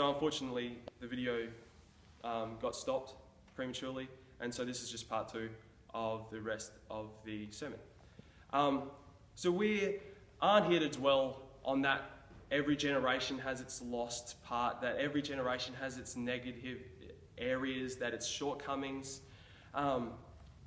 So unfortunately, the video got stopped prematurely, and so this is just part 2 of the rest of the sermon. So we aren't here to dwell on that every generation has its lost part, that every generation has its negative areas, that its shortcomings.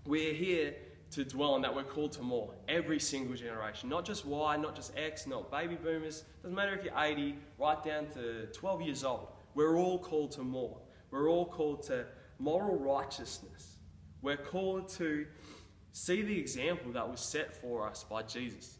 We're here to dwell on that we're called to more. Every single generation, not just Y, not just X, not baby boomers. Doesn't matter if you're 80, right down to 12 years old. We're all called to more. We're all called to moral righteousness. We're called to see the example that was set for us by Jesus.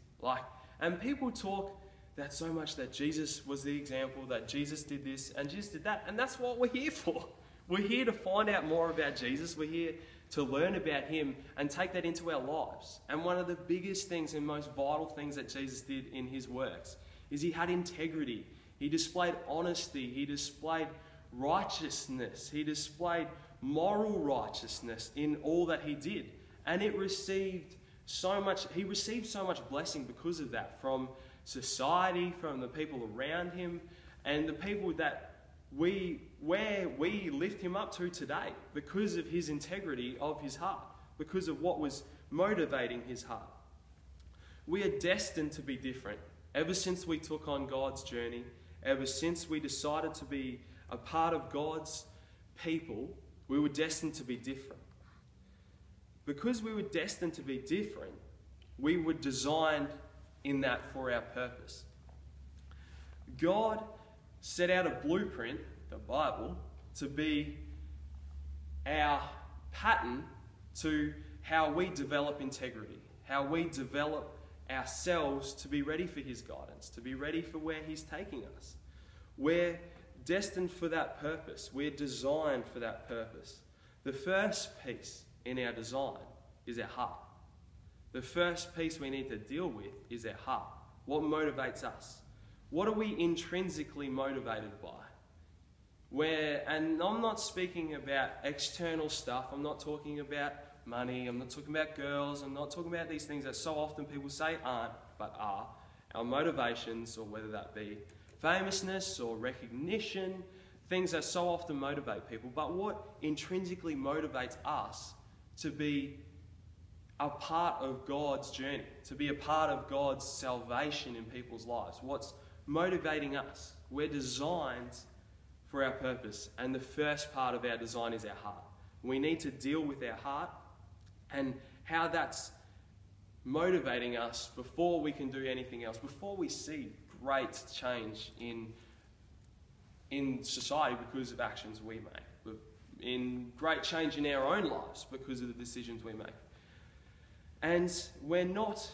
And people talk that so much that Jesus was the example, that Jesus did this and Jesus did that, and that's what we're here for. We're here to find out more about Jesus. We're here to learn about him and take that into our lives. And one of the biggest things and most vital things that Jesus did in his works is he had integrity. He displayed honesty. He displayed righteousness. He displayed moral righteousness in all that he did. And he received so much blessing because of that from society, from the people around him, and the people that we lift him up to today because of his integrity of his heart, because of what was motivating his heart. We are destined to be different. Ever since we took on God's journey, ever since we decided to be a part of God's people, we were destined to be different. Because we were destined to be different, we were designed in that for our purpose. God set out a blueprint, the Bible, to be our pattern to how we develop integrity, how we develop ourselves to be ready for his guidance, to be ready for where he's taking us. We're destined for that purpose. We're designed for that purpose. The first piece in our design is our heart. The first piece we need to deal with is our heart. What motivates us? What are we intrinsically motivated by? And I'm not speaking about external stuff. I'm not talking about money. I'm not talking about girls. I'm not talking about these things that so often people say aren't, but are. Our motivations, or whether that be famousness or recognition, things that so often motivate people. But what intrinsically motivates us to be a part of God's journey, to be a part of God's salvation in people's lives? What's motivating us? We're designed for our purpose, and the first part of our design is our heart. We need to deal with our heart and how that's motivating us before we can do anything else, before we see great change in society because of actions we make, in great change in our own lives because of the decisions we make. And we're not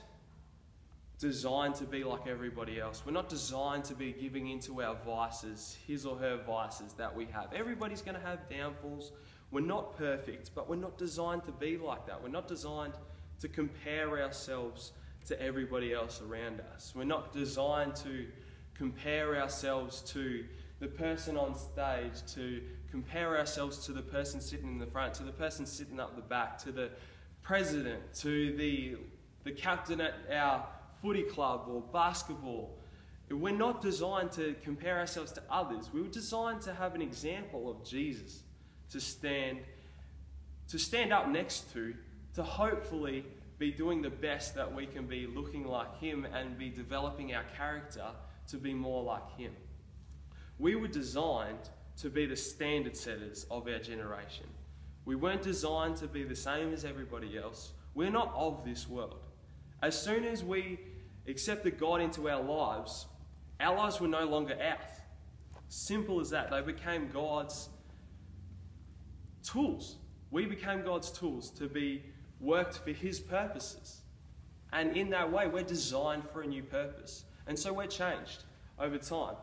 designed to be like everybody else. We're not designed to be giving into our vices, his or her vices that we have. Everybody's going to have downfalls. We're not perfect, but we're not designed to be like that. We're not designed to compare ourselves to everybody else around us. We're not designed to compare ourselves to the person on stage, to compare ourselves to the person sitting in the front, to the person sitting up the back, to the president, to the captain at our footy club or basketball. We're not designed to compare ourselves to others. We were designed to have an example of Jesus to stand up next to hopefully be doing the best that we can be, looking like him, and be developing our character to be more like him. We were designed to be the standard setters of our generation. We weren't designed to be the same as everybody else. We're not of this world. As soon as we accepted God into our lives were no longer ours. Simple as that. They became God's tools. We became God's tools to be worked for his purposes. And in that way, we're designed for a new purpose. And so we're changed over time.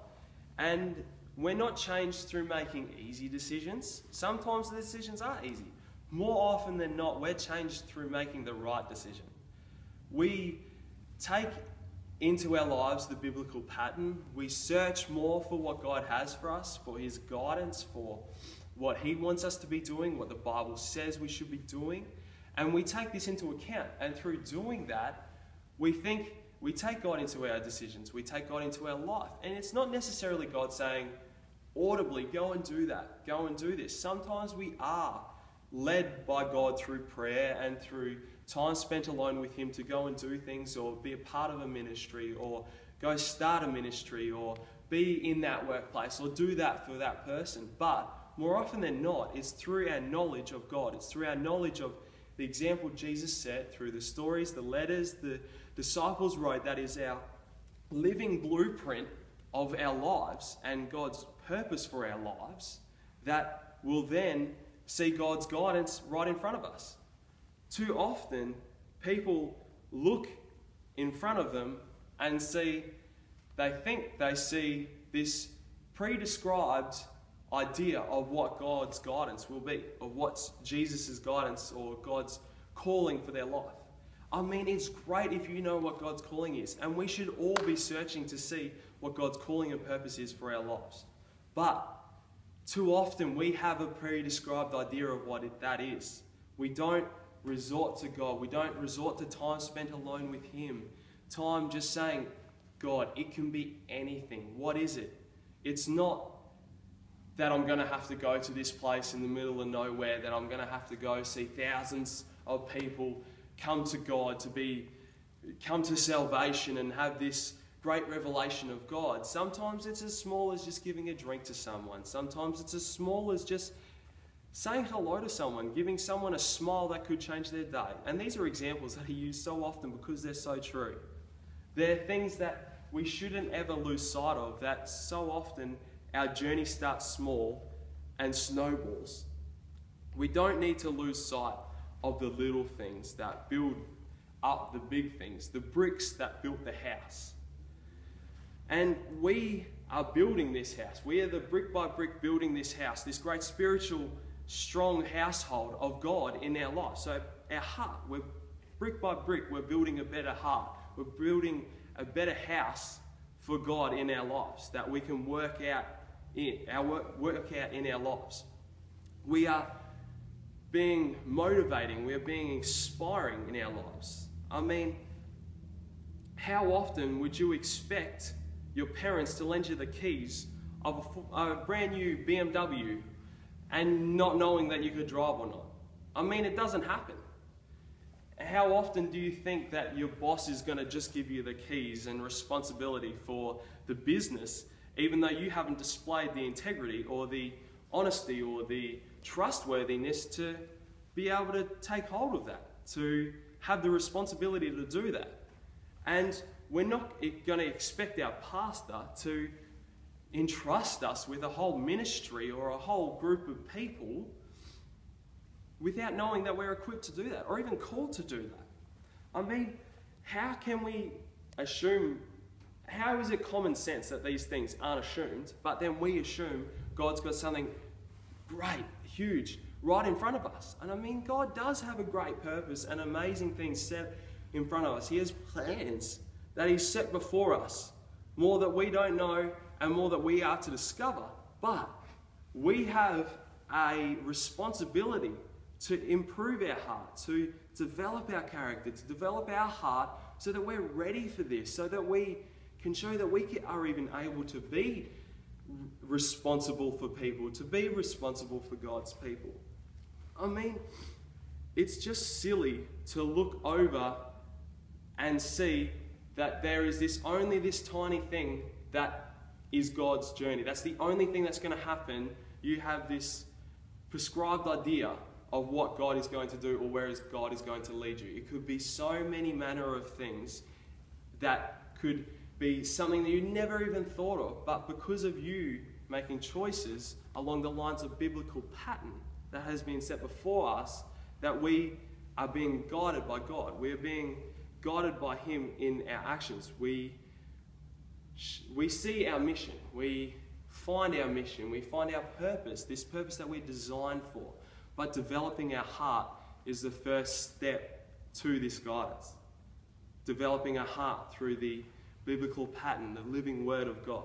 And we're not changed through making easy decisions. Sometimes the decisions are easy. More often than not, we're changed through making the right decision. We take into our lives the biblical pattern. We search more for what God has for us, for his guidance, for what he wants us to be doing, what the Bible says we should be doing. And we take this into account. And through doing that, we take God into our decisions. We take God into our life. And it's not necessarily God saying, audibly, go and do that, go and do this. Sometimes we are led by God through prayer and through time spent alone with Him to go and do things, or be a part of a ministry, or go start a ministry, or be in that workplace, or do that for that person. But more often than not, it's through our knowledge of God. It's through our knowledge of the example Jesus set, through the stories, the letters the disciples wrote. That is our living blueprint of our lives and God's purpose for our lives, that will then see God's guidance right in front of us. Too often, people look in front of them and they think they see this pre-described idea of what God's guidance will be, of what's Jesus' guidance or God's calling for their life. I mean, it's great if you know what God's calling is, and we should all be searching to see what God's calling and purpose is for our lives. But too often we have a pre-described idea of what that is. We don't resort to God. We don't resort to time spent alone with Him. Time just saying, God, it can be anything. What is it? It's not that I'm going to have to go to this place in the middle of nowhere, that I'm going to have to go see thousands of people come to God, come to salvation and have this great revelation of God. Sometimes it's as small as just giving a drink to someone. Sometimes it's as small as just saying hello to someone, giving someone a smile that could change their day. And these are examples that are used so often because they're so true. They're things that we shouldn't ever lose sight of, that so often our journey starts small and snowballs. We don't need to lose sight of the little things that build up the big things, the bricks that built the house. And we are building this house. We are the brick by brick building this house, this great spiritual, strong household of God in our life. So our heart, we're brick by brick, we're building a better heart. We're building a better house for God in our lives that we can work out in our lives. We are being motivating, we are being inspiring in our lives. I mean, how often would you expect your parents to lend you the keys of a brand new BMW and not knowing that you could drive or not? I mean, it doesn't happen. How often do you think that your boss is going to just give you the keys and responsibility for the business, even though you haven't displayed the integrity or the honesty or the trustworthiness to be able to take hold of that, to have the responsibility to do that? And we're not going to expect our pastor to entrust us with a whole ministry or a whole group of people without knowing that we're equipped to do that, or even called to do that. I mean, how can we assume, how is it common sense that these things aren't assumed, but then we assume God's got something great, huge, right in front of us? And I mean, God does have a great purpose and amazing things set in front of us. He has plans that He's set before us, more that we don't know and more that we are to discover. But we have a responsibility to improve our heart, to develop our character, to develop our heart so that we're ready for this, so that we can show that we are even able to be responsible for people, to be responsible for God's people. I mean, it's just silly to look over and see that there is only this tiny thing that is God's journey. That's the only thing that's going to happen. You have this prescribed idea of what God is going to do or where God is going to lead you. It could be so many manner of things that could be something that you never even thought of, but because of you making choices along the lines of biblical pattern that has been set before us, that we are being guided by God. We are being guided by Him in our actions. We see our mission. We find our mission. We find our purpose, this purpose that we're designed for. But developing our heart is the first step to this guidance. Developing our heart through the biblical pattern, the living Word of God.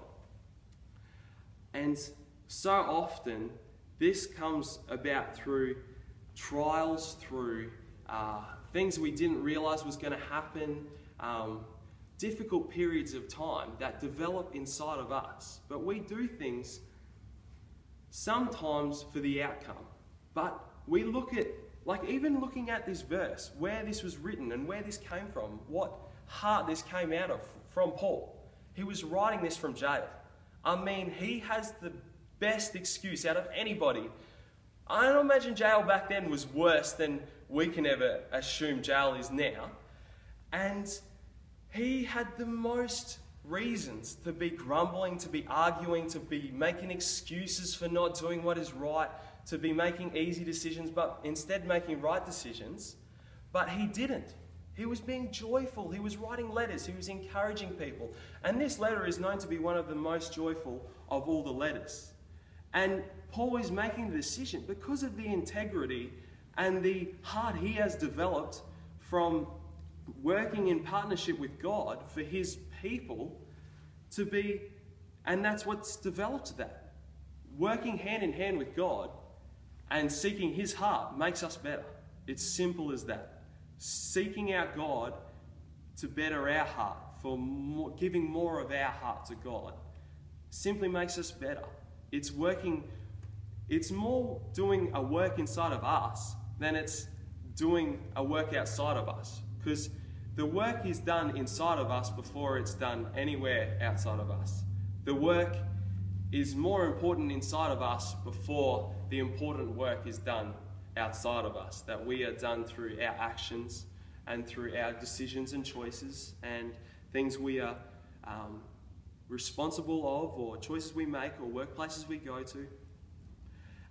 And so often, this comes about through trials, through things we didn't realize was going to happen, difficult periods of time that develop inside of us. But we do things sometimes for the outcome. But we look at, like even looking at this verse, where this was written and where this came from, what heart this came out of from Paul. He was writing this from jail. I mean, he has the best excuse out of anybody. I don't imagine jail back then was worse than we can ever assume jail is now. And he had the most reasons to be grumbling, to be arguing, to be making excuses for not doing what is right, to be making easy decisions, but instead making right decisions. But he didn't. He was being joyful. He was writing letters. He was encouraging people. And this letter is known to be one of the most joyful of all the letters. And Paul is making the decision because of the integrity and the heart he has developed from working in partnership with God for his people to be, and that's what's developed that. Working hand in hand with God and seeking his heart makes us better. It's simple as that. Seeking out God to better our heart, for more, giving more of our heart to God, simply makes us better. It's working, it's more doing a work inside of us than it's doing a work outside of us. Because the work is done inside of us before it's done anywhere outside of us. The work is more important inside of us before the important work is done outside of us, that we are done through our actions and through our decisions and choices and things we are responsible of, or choices we make, or workplaces we go to.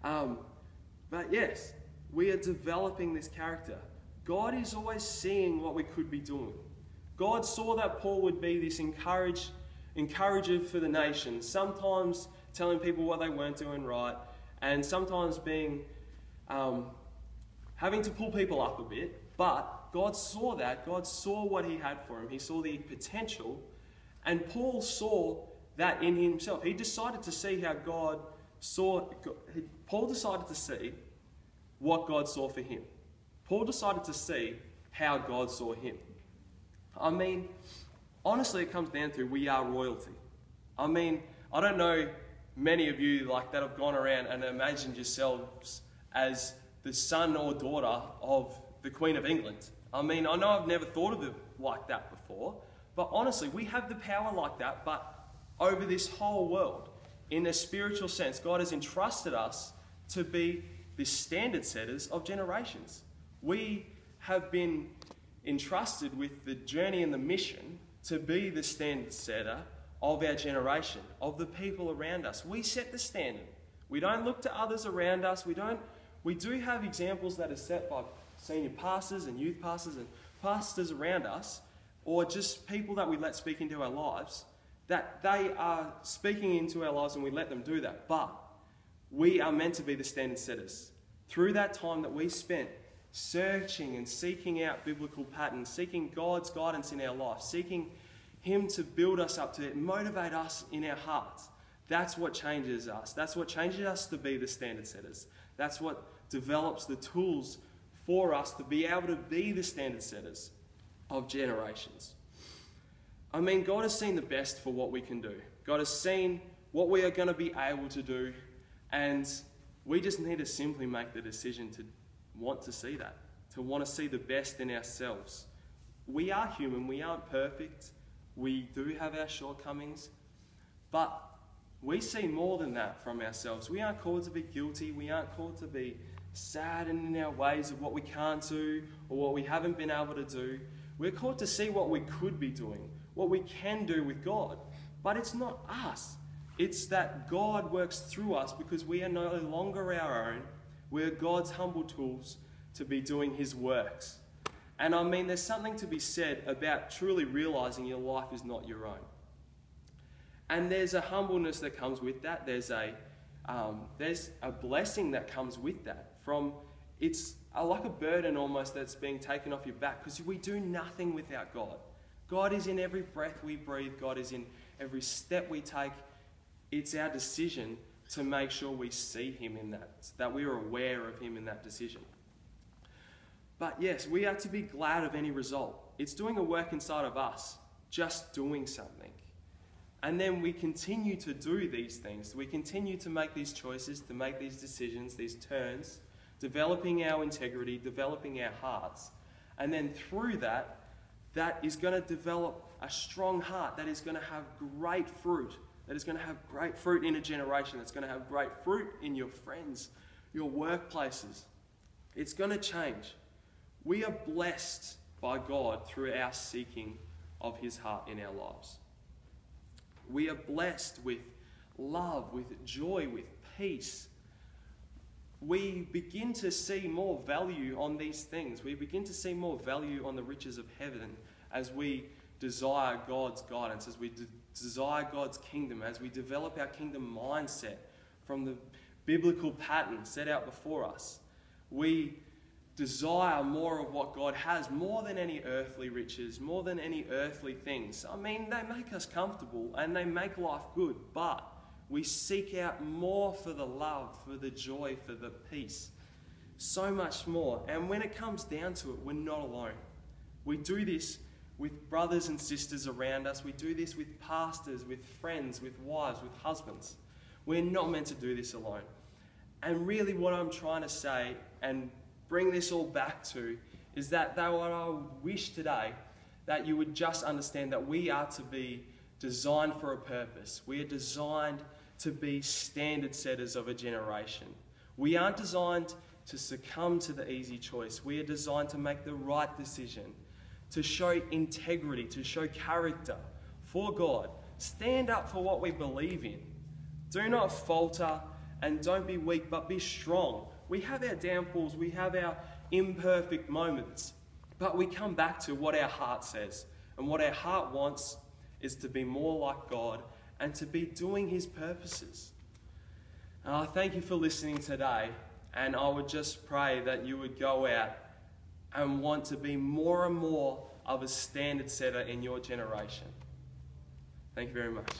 But yes, we are developing this character. God is always seeing what we could be doing. God saw that Paul would be this encourager for the nation, sometimes telling people what they weren't doing right, and sometimes being having to pull people up a bit. But God saw that. God saw what he had for him. He saw the potential, and Paul saw that in himself. He decided to see how God saw. Paul decided to see what God saw for him. Paul decided to see how God saw him. I mean, honestly, it comes down to we are royalty. I mean, I don't know many of you like that have gone around and imagined yourselves as the son or daughter of the Queen of England. I mean, I know I've never thought of it like that before, but honestly, we have the power like that, but over this whole world, in a spiritual sense, God has entrusted us to be the standard setters of generations. We have been entrusted with the journey and the mission to be the standard setter of our generation, of the people around us. We set the standard. We don't look to others around us. We do have examples that are set by senior pastors and youth pastors and pastors around us, or just people that we let speak into our lives, that they are speaking into our lives and we let them do that. But we are meant to be the standard setters. Through that time that we spent searching and seeking out biblical patterns, seeking God's guidance in our life, seeking him to build us up, to motivate us in our hearts. That's what changes us. That's what changes us to be the standard setters. That's what develops the tools for us to be able to be the standard setters of generations. I mean, God has seen the best for what we can do. God has seen what we are going to be able to do, and we just need to simply make the decision to want to see that, to want to see the best in ourselves. We are human, we aren't perfect, we do have our shortcomings, but we see more than that from ourselves. We aren't called to be guilty, we aren't called to be sad in our ways of what we can't do or what we haven't been able to do. We're called to see what we could be doing, what we can do with God. But it's not us. It's that God works through us because we are no longer our own. We're God's humble tools to be doing his works. And I mean, there's something to be said about truly realizing your life is not your own. And there's a humbleness that comes with that. There's a blessing that comes with that. It's like a burden almost that's being taken off your back, because we do nothing without God. God is in every breath we breathe. God is in every step we take. It's our decision to make sure we see him in that we are aware of him in that decision. But yes, we are to be glad of any result. It's doing a work inside of us, just doing something. And then we continue to do these things. We continue to make these choices, to make these decisions, these turns, developing our integrity, developing our hearts. And then through that, that is going to develop a strong heart that is going to have great fruit, that is going to have great fruit in a generation, that's going to have great fruit in your friends, your workplaces. It's going to change. We are blessed by God through our seeking of his heart in our lives. We are blessed with love, with joy, with peace. We begin to see more value on these things. We begin to see more value on the riches of heaven as we desire God's guidance, as we desire God's kingdom, as we develop our kingdom mindset from the biblical pattern set out before us. We desire more of what God has, more than any earthly riches, more than any earthly things. I mean, they make us comfortable and they make life good, but we seek out more for the love, for the joy, for the peace. So much more. And when it comes down to it, we're not alone. We do this with brothers and sisters around us. We do this with pastors, with friends, with wives, with husbands. We're not meant to do this alone. And really what I'm trying to say and bring this all back to is that what I wish today that you would just understand that we are to be designed for a purpose. We are designed to be standard setters of a generation. We aren't designed to succumb to the easy choice. We are designed to make the right decision, to show integrity, to show character for God. Stand up for what we believe in. Do not falter and don't be weak, but be strong. We have our downfalls, we have our imperfect moments, but we come back to what our heart says. And what our heart wants is to be more like God and to be doing his purposes. And I thank you for listening today, and I would just pray that you would go out and want to be more and more of a standard setter in your generation. Thank you very much.